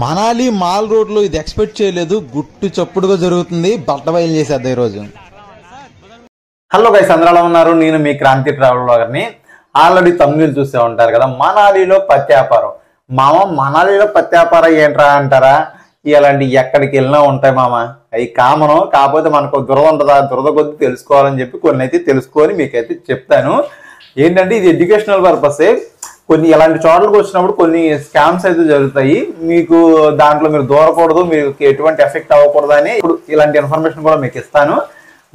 Manali mall road లో ఇది expect చేయలేదు. గుట్టు చప్పుడుగా జరుగుతుంది. బట్ట బయలు చేసేద్దాం ఈరోజు. హలో గైస్, అందరూ ఎలా ఉన్నారు? నేను మీ క్రాంతి ట్రావెల్ బ్లాగర్ని. ఆల్రెడీ తమిళ చూసే ఉంటారు కదా, మనాలిలో పత్తి వ్యాపారం. మామ మనాలిలో పత్తి వ్యాపారం ఏంట్రా అంటారా? ఇలాంటి ఎక్కడికి వెళ్ళినా ఉంటాయి మామ, అవి కామను. కాకపోతే మనకు దురద ఉంటుందా, దురద కొద్ది తెలుసుకోవాలని చెప్పి కొన్ని అయితే తెలుసుకొని మీకైతే చెప్తాను. ఏంటంటే ఇది ఎడ్యుకేషనల్ పర్పసే. కొన్ని ఇలాంటి చోట్లకు వచ్చినప్పుడు కొన్ని స్కామ్స్ అయితే జరుగుతాయి. మీకు దాంట్లో మీరు దూరకూడదు, మీకు ఎటువంటి ఎఫెక్ట్ అవ్వకూడదు అని ఇప్పుడు ఇలాంటి ఇన్ఫర్మేషన్ కూడా మీకు ఇస్తాను.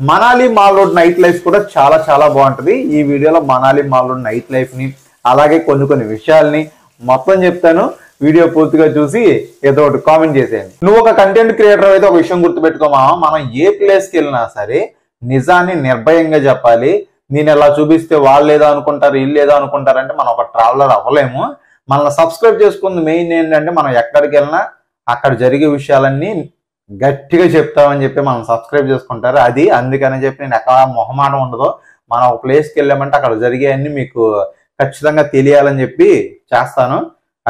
Manali mall road night life కూడా చాలా చాలా బాగుంటుంది. ఈ వీడియోలో Manali mall road night life ని అలాగే కొన్ని విషయాల్ని మొత్తం చెప్తాను. వీడియో పూర్తిగా చూసి ఏదో ఒకటి కామెంట్ చేసేయండి. నువ్వు ఒక కంటెంట్ క్రియేటర్ అయితే ఒక విషయం గుర్తుపెట్టుకోమా, మనం ఏ ప్లేస్కి వెళ్ళినా సరే నిజాన్ని నిర్భయంగా చెప్పాలి. నేను ఎలా చూపిస్తే వాళ్ళు ఏదో అనుకుంటారు, వీళ్ళు ఏదో అనుకుంటారు అంటే మనం ఒక ట్రావెలర్ అవ్వలేము. మనల్ని సబ్స్క్రైబ్ చేసుకుంది మెయిన్ ఏంటంటే మనం ఎక్కడికి వెళ్ళినా అక్కడ జరిగే విషయాలన్నీ గట్టిగా చెప్తామని చెప్పి మనం సబ్స్క్రైబ్ చేసుకుంటారు. అది అందుకని చెప్పి నేను ఎక్కడ మొహమాటం ఉండదు. మనం ఒక ప్లేస్కి వెళ్ళామంటే అక్కడ జరిగేవన్నీ మీకు ఖచ్చితంగా తెలియాలని చెప్పి చేస్తాను.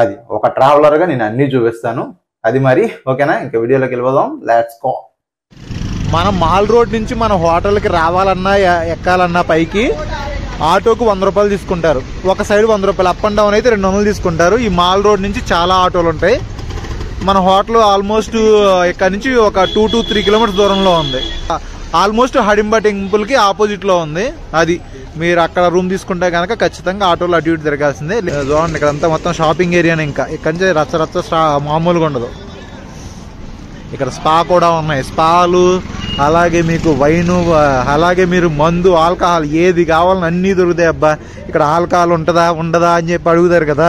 అది ఒక ట్రావెలర్గా నేను అన్నీ చూపిస్తాను. అది మరి ఓకేనా? ఇంకా వీడియోలోకి వెళ్ళిపోదాం. Let's go. మనం మాల్ రోడ్ నుంచి మన హోటల్కి రావాలన్నా ఎక్కాలన్నా పైకి ఆటోకు 100 రూపాయలు తీసుకుంటారు. ఒక సైడ్ 100 రూపాయలు, అప్ అండ్ డౌన్ అయితే 200 తీసుకుంటారు. ఈ మాల్ రోడ్ నుంచి చాలా ఆటోలు ఉంటాయి. మన హోటల్ ఆల్మోస్ట్ ఇక్కడ నుంచి ఒక 2 to 3 కిలోమీటర్స్ దూరంలో ఉంది. ఆల్మోస్ట్ హడింబా టెంపుల్కి ఆపోజిట్లో ఉంది. అది మీరు అక్కడ రూమ్ తీసుకుంటే కనుక ఖచ్చితంగా ఆటోలో అటు ఇటు తిరగాల్సిందే. చూడండి, ఇక్కడంతా మొత్తం షాపింగ్ ఏరియానే. ఇంకా ఇక్కడి నుంచి రచ్చ మామూలుగా ఉండదు. ఇక్కడ స్పా కూడా ఉన్నాయి. స్పాలు అలాగే మీకు వైను, అలాగే మీరు మందు, ఆల్కహాల్ ఏది కావాలని అన్నీ దొరుకుతాయి. అబ్బా ఇక్కడ ఆల్కహాల్ ఉంటుందా ఉండదా అని చెప్పి అడుగుతారు కదా,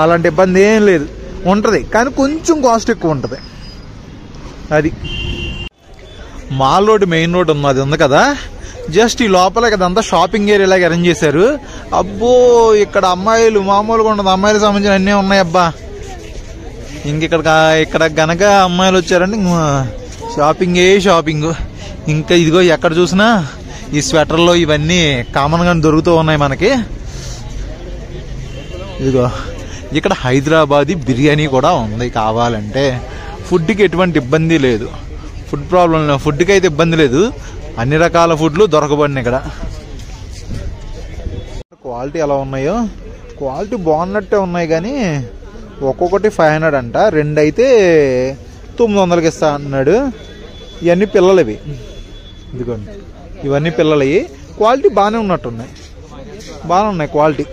అలాంటి ఇబ్బంది ఏం లేదు. ఉంటుంది కానీ కొంచెం కాస్ట్ ఎక్కువ ఉంటుంది. అది మాల్ రోడ్ మెయిన్ రోడ్ ఉంది, అది ఉంది కదా. జస్ట్ ఈ లోపల ఇదంతా షాపింగ్ ఏరియా లాగా అరేంజ్ చేశారు. అబ్బో ఇక్కడ అమ్మాయిలు మామూలుగా ఉండదు, అమ్మాయిలకు సంబంధించిన అన్నీ ఉన్నాయి. అబ్బా ఇక్కడ గనక అమ్మాయిలు వచ్చారంటే షాపింగ్. ఇంకా ఇదిగో ఎక్కడ చూసినా ఈ స్వెటర్లో ఇవన్నీ కామన్గా దొరుకుతూ ఉన్నాయి మనకి. ఇదిగో ఇక్కడ హైదరాబాదీ బిర్యానీ కూడా ఉంది. కావాలంటే ఫుడ్కి ఎటువంటి ఇబ్బంది లేదు, ఫుడ్ ప్రాబ్లం లేదు, ఫుడ్కి అయితే ఇబ్బంది లేదు. అన్ని రకాల ఫుడ్లు దొరకబడినాయి ఇక్కడ. క్వాలిటీ ఎలా ఉన్నాయో, క్వాలిటీ బాగున్నట్టే ఉన్నాయి కానీ ఒక్కొక్కటి 500 అంట, 2 అయితే 900కి ఇస్తా అన్నాడు. ఇవన్నీ పిల్లలవి, ఇదిగోండి ఇవన్నీ పిల్లలవి. క్వాలిటీ బాగానే ఉన్నట్టున్నాయి, బాగానే ఉన్నాయి క్వాలిటీ.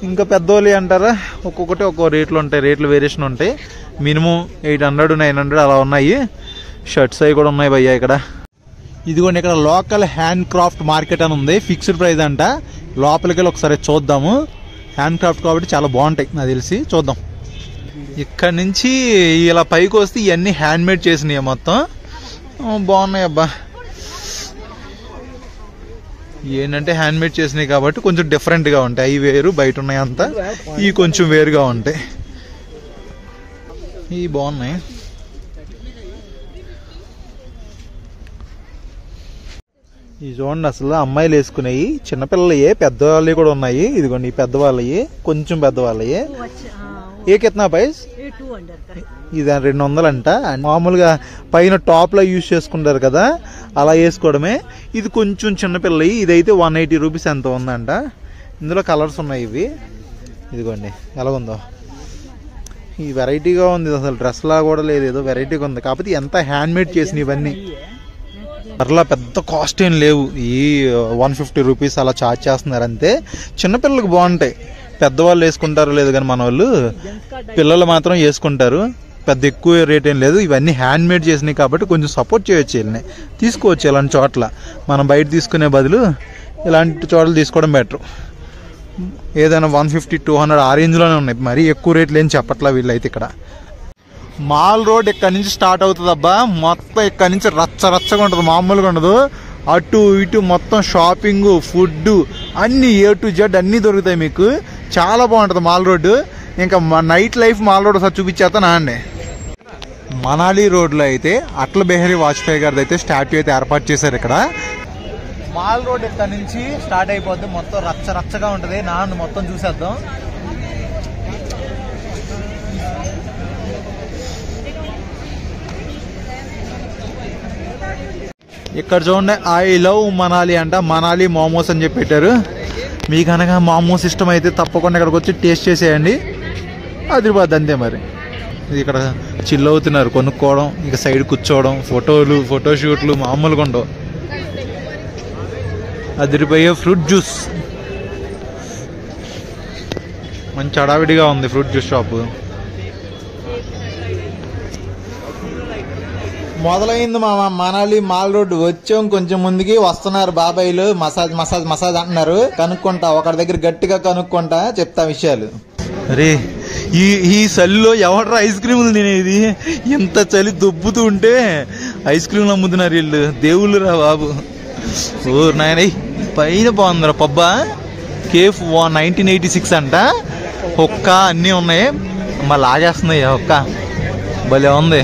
ఇంకా పెద్దోళ్ళు అంటారా, ఒక్కొక్కటి ఒక్కో రేట్లు ఉంటాయి, రేట్లు వేరియేషన్ ఉంటాయి. మినిమం 800 900 అలా ఉన్నాయి. షర్ట్స్ అవి కూడా ఉన్నాయి భయ్యా ఇక్కడ. ఇదిగోండి ఇక్కడ లోకల్ హ్యాండ్ క్రాఫ్ట్ మార్కెట్ అని ఉంది. ఫిక్స్డ్ ప్రైస్ అంట. లోపలికి వెళ్ళి ఒకసారి చూద్దాము. హ్యాండ్ క్రాఫ్ట్ కాబట్టి చాలా బాగుంటాయి నాకు తెలిసి. చూద్దాం. ఇక్కడ నుంచి ఇలా పైకి వస్తే ఇవన్నీ హ్యాండ్ మేడ్ చేసినాయి, మొత్తం బాగున్నాయి. అబ్బా ఏంటంటే హ్యాండ్ మేడ్ చేసినాయి కాబట్టి కొంచెం డిఫరెంట్గా ఉంటాయి. అవి వేరు, బయట ఉన్నాయి అంతా. ఇవి కొంచెం వేరుగా ఉంటాయి. ఇవి బాగున్నాయి. ఈ చూడండి, అసలు అమ్మాయిలు వేసుకునేవి చిన్నపిల్లలయ్యే, పెద్దవాళ్ళవి కూడా ఉన్నాయి. ఇదిగోండి ఈ పెద్దవాళ్ళవి, కొంచెం పెద్దవాళ్ళవి. ఏ కిतना ప్రైస్? ఇది 200 అంట. మామూలుగా పైన టాప్ లో యూజ్ చేసుకుంటారు కదా, అలా వేసుకోవడమే. ఇది కొంచెం చిన్నపిల్లవి. ఇదైతే 180 రూపీస్ ఎంత ఉందంట. ఇందులో కలర్స్ ఉన్నాయి. ఇవి ఇదిగోండి ఎలాగుందో, ఈ వెరైటీగా ఉంది. అసలు డ్రెస్ లా కూడా లేదు, ఏదో వెరైటీగా ఉంది. కాకపోతే ఎంత హ్యాండ్ మేడ్ చేసినవి ఇవన్నీ. అట్లా పెద్ద కాస్ట్ ఏం లేవు. ఈ 150 రూపీస్ అలా ఛార్జ్ చేస్తున్నారు అంతే. చిన్నపిల్లలకు బాగుంటాయి, పెద్దవాళ్ళు వేసుకుంటారు లేదు కానీ మన వాళ్ళు పిల్లలు మాత్రం వేసుకుంటారు. పెద్ద ఎక్కువ రేట్ ఏం లేదు. ఇవన్నీ హ్యాండ్ మేడ్ చేసినాయి కాబట్టి కొంచెం సపోర్ట్ చేయొచ్చు, వీళ్ళని తీసుకోవచ్చు. ఇలాంటి చోట్ల మనం బయట తీసుకునే బదులు ఇలాంటి చోట్ల తీసుకోవడం బెటర్. ఏదైనా 150 200 ఆ రేంజ్లోనే ఉన్నాయి. మరీ ఎక్కువ రేట్లు ఏం చెప్పట్లా వీళ్ళైతే. ఇక్కడ మాల్ రోడ్ ఇక్కడ నుంచి స్టార్ట్ అవుతుంది. అబ్బా మొత్తం ఇక్కడ నుంచి రచ్చగా ఉంటుంది, మామూలుగా ఉండదు. అటు ఇటు మొత్తం షాపింగ్, ఫుడ్ అన్నీ A to Z అన్నీ దొరుకుతాయి మీకు. చాలా బాగుంటుంది మాల్ రోడ్డు. ఇంకా నైట్ లైఫ్ మాల్ రోడ్ ఒకసారి చూపించేస్తా అండి. మనాలి రోడ్లో అయితే అటల్ బిహారీ వాజ్పేయి గారిది అయితే స్టాట్యూ అయితే ఏర్పాటు చేశారు ఇక్కడ. మాల్ రోడ్ ఇక్కడ నుంచి స్టార్ట్ అయిపోద్ది. మొత్తం రచ్చగా ఉంటుంది. మొత్తం చూసేద్దాం. ఇక్కడ చూడండి, ఐ లవ్ మనాలి అంట, మనాలి మోమోస్ అని చెప్పి పెట్టారు. మీకు కనుక మోమోస్ ఇష్టం అయితే తప్పకుండా ఇక్కడికి వచ్చి టేస్ట్ చేసేయండి, అదిరిపోద్ది అంతే. మరి ఇది ఇక్కడ చిల్ అవుతున్నారు, కొనుక్కోవడం, ఇక సైడ్ కూర్చోవడం, ఫోటోషూట్లు మామూలుగా ఉండవు. అదిరిపోయే ఫ్రూట్ జ్యూస్, మంచి హడావిడిగా ఉంది ఫ్రూట్ జ్యూస్ షాపు. మొదలైంది మామ మనాలి మాల్ రోడ్. వచ్చాం, కొంచెం ముందుకి వస్తున్నారు బాబాయిలు, మసాజ్ మసాజ్ మసాజ్ అంటున్నారు. కనుక్కుంటా, ఒకరి దగ్గర గట్టిగా కనుక్కుంటా, చెప్తా విషయాలు. అరే ఈ చలిలో ఎవడ్రా ఐస్ క్రీములు తినేది? ఇంత చలి దొబ్బుతూ ఉంటే ఐస్ క్రీములు అమ్ముతున్నారు వీళ్ళు, దేవుళ్ళు రా బాబు. ఓ నాయన, పైన బాగుందిరా పబ్బా. కేఫ్ 1986 అంట. ఒక్క అన్నీ ఉన్నాయి, మళ్ళీ ఆగేస్తున్నాయి ఒక్క. భలే ఉంది,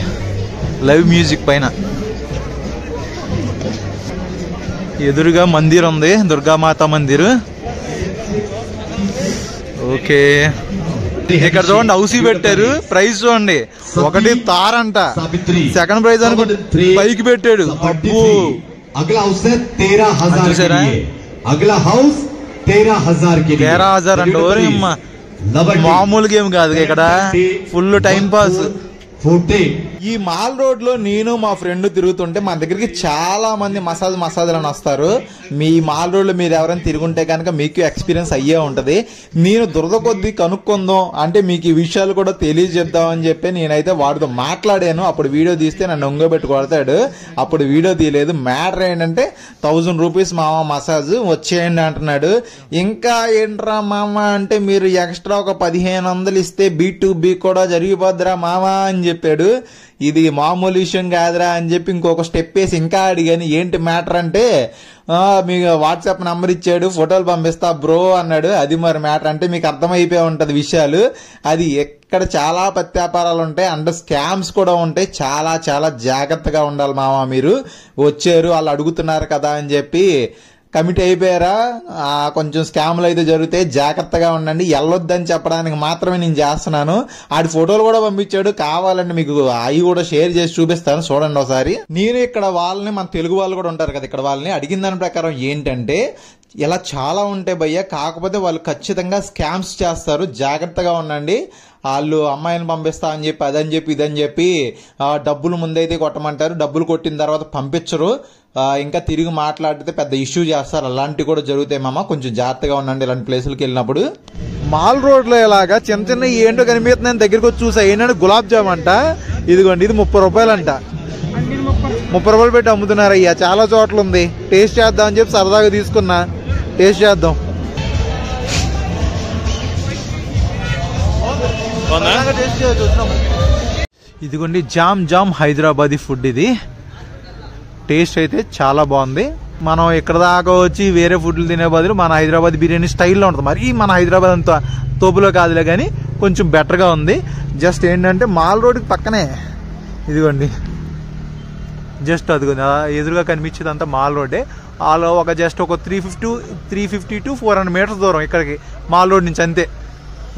లైవ్ మ్యూజిక్ పైన. ఎదురుగా మందిర్ ఉంది, దుర్గామాత మందిర్. ఓకే, ఇక్కడ చూడండి హౌసీ పెట్టారు. ప్రైస్ చూడండి, ఒకటి తారంట, సెకండ్ ప్రైజ్ అనుకుంటే పైకి పెట్టాడు. అబ్బో, అగలా హౌస్ 13,000 అంటే ఓరేమ్మ, మామూలు గేమ్ కాదు ఇక్కడ, ఫుల్ టైం పాస్. ఈ మాల్ రోడ్ లో నేను మా ఫ్రెండ్ తిరుగుతుంటే మన దగ్గరికి చాలా మంది మసాజ్లు అని వస్తారు. మీ మాల్ రోడ్ లో మీరు ఎవరైనా తిరుగుంటే కనుక మీకు ఎక్స్పీరియన్స్ అయ్యే ఉంటది. నేను దురద కొద్దీ కనుక్కుందాం అంటే మీకు ఈ విషయాలు కూడా తెలియజేద్దామని చెప్పి నేనైతే వాడితో మాట్లాడాను. అప్పుడు వీడియో తీస్తే నన్ను ఒంగోబెట్టి కొడతాడు, అప్పుడు వీడియో తీయలేదు. మ్యాటర్ ఏంటంటే 1000 రూపీస్ మామ మసాజ్ వచ్చేయండి అంటున్నాడు. ఇంకా ఏంట్రా మామ అంటే మీరు ఎక్స్ట్రా ఒక 1500 ఇస్తే B2B కూడా జరిగిపోద్దిరా మామ అని చెప్పాడు. ఇది మామూలు విషయం కాదురా అని చెప్పి ఇంకొక స్టెప్ వేసి ఇంకా అడిగాను. ఏంటి మ్యాటర్ అంటే, మీకు వాట్సాప్ నంబర్ ఇచ్చాడు, ఫోటోలు పంపిస్తా బ్రో అన్నాడు. అది మరి మ్యాటర్ అంటే మీకు అర్థమైపోయి ఉంటది విషయాలు. అది ఎక్కడ చాలా ప్రత్యాపారాలు ఉంటాయి, అండ్ స్కామ్స్ కూడా ఉంటాయి. చాలా చాలా జాగ్రత్తగా ఉండాలి మామ. మీరు వచ్చారు, వాళ్ళు అడుగుతున్నారు కదా అని చెప్పి కమిట్ అయిపోయారా, కొంచెం స్కామ్లు అయితే జరుగుతాయి, జాగ్రత్తగా ఉండండి. వెళ్ళొద్దని చెప్పడానికి మాత్రమే నేను చేస్తున్నాను. ఆడి ఫోటోలు కూడా పంపించాడు, కావాలంటే మీకు అవి కూడా షేర్ చేసి చూపిస్తాను, చూడండి ఒకసారి. నేను ఇక్కడ వాళ్ళని, మన తెలుగు వాళ్ళు కూడా ఉంటారు కదా ఇక్కడ, వాళ్ళని అడిగిన దాని ప్రకారం ఏంటంటే ఇలా చాలా ఉంటాయి భయ్య, కాకపోతే వాళ్ళు ఖచ్చితంగా స్కామ్స్ చేస్తారు, జాగ్రత్తగా ఉండండి. వాళ్ళు అమ్మాయిని పంపిస్తా అని చెప్పి అదని చెప్పి ఇదని చెప్పి డబ్బులు ముందైతే కొట్టమంటారు, డబ్బులు కొట్టిన తర్వాత పంపించరు, ఇంకా తిరిగి మాట్లాడితే పెద్ద ఇష్యూ చేస్తారు. అలాంటివి కూడా జరుగుతాయి మామ, కొంచెం జాగ్రత్తగా ఉండండి ఇలాంటి ప్లేసులకి వెళ్ళినప్పుడు. మాల్ రోడ్ లో ఇలాగా చిన్న చిన్న ఏంటో కనిపిస్తున్నాయి, దగ్గరికి వచ్చి చూసా. ఏంటంటే గులాబ్ జామ్ అంట, ఇదిగోండి ఇది 30 రూపాయలు అంట. 30 రూపాయలు పెట్టి అమ్ముతున్నారు అయ్యా, చాలా చోట్ల ఉంది. టేస్ట్ చేద్దాం అని చెప్పి సరదాగా తీసుకున్నా, టేస్ట్ చేద్దాం. ఇదిగోండి జామ్ హైదరాబాదీ ఫుడ్. ఇది టేస్ట్ అయితే చాలా బాగుంది. మనం ఇక్కడ దాకా వచ్చి వేరే ఫుడ్లు తినే బదులు మన హైదరాబాద్ బిర్యానీ స్టైల్లో ఉంటుంది. మరి మన హైదరాబాద్ అంత తోపులో కాదులే కానీ కొంచెం బెటర్గా ఉంది. జస్ట్ ఏంటంటే మాల్ రోడ్కి పక్కనే ఇదిగోండి, జస్ట్ అదిగోండి ఎదురుగా కనిపించేది అంతా మాల్ రోడ్డే. వాళ్ళు ఒక జస్ట్ ఒక 350 to 400 మీటర్స్ దూరం ఇక్కడికి మాల్ రోడ్ నుంచి, అంతే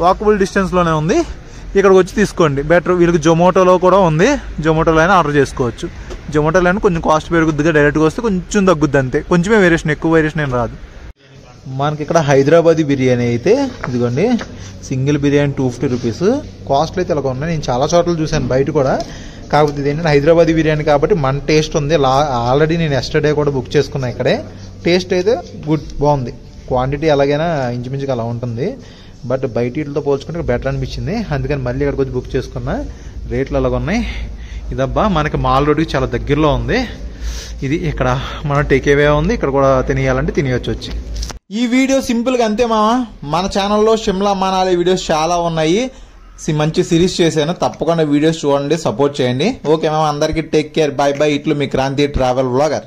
వాకబుల్ డిస్టెన్స్లోనే ఉంది. ఇక్కడికి వచ్చి తీసుకోండి బెటర్. వీళ్ళకి జొమాటోలో కూడా ఉంది, జొమాటోలో అయినా ఆర్డర్ చేసుకోవచ్చు. జొమాటోలో అయినా కొంచెం కాస్ట్ పెరుగుద్దిగా, డైరెక్ట్గా వస్తే కొంచెం తగ్గుద్ది అంతే, కొంచెమే వేరియేషన్, ఎక్కువ వేరియేషన్ ఏం రాదు. మనకి ఇక్కడ హైదరాబాదీ బిర్యానీ అయితే ఇదిగోండి, సింగిల్ బిర్యానీ 250 రూపీస్. కాస్ట్లు అయితే ఇలా ఉన్నాయి, నేను చాలా చోట్ల చూశాను బయట కూడా. కాకపోతే ఇది ఏంటంటే హైదరాబాదీ బిర్యానీ కాబట్టి మన టేస్ట్ ఉంది. ఆల్రెడీ నేను ఎస్టర్డే కూడా బుక్ చేసుకున్నా ఇక్కడే. టేస్ట్ అయితే బాగుంది, క్వాంటిటీ ఎలాగైనా ఇంచుమించుగా అలా ఉంటుంది. బట్ బయట వీటితో పోల్చుకుంటే బెటర్ అనిపించింది, అందుకని మళ్ళీ ఇక్కడికి వచ్చి బుక్ చేసుకున్నా. రేట్లు అలాగ ఉన్నాయి. ఇదబ్బా మనకి మాల్ రోడ్కి చాలా దగ్గరలో ఉంది. ఇది ఇక్కడ మన టేకేవే ఉంది, ఇక్కడ కూడా తినేయాలంటే తినేయచ్చు వచ్చి. ఈ వీడియో సింపుల్గా అంతే మామ. మన ఛానల్లో షిమ్లా మనాలి వీడియోస్ చాలా ఉన్నాయి, మంచి సిరీస్ చేశాను, తప్పకుండా వీడియోస్ చూడండి, సపోర్ట్ చేయండి. ఓకే మామ, అందరికీ టేక్ కేర్, బై బై. ఇట్లు మీ క్రాంతి ట్రావెల్ వ్లాగర్.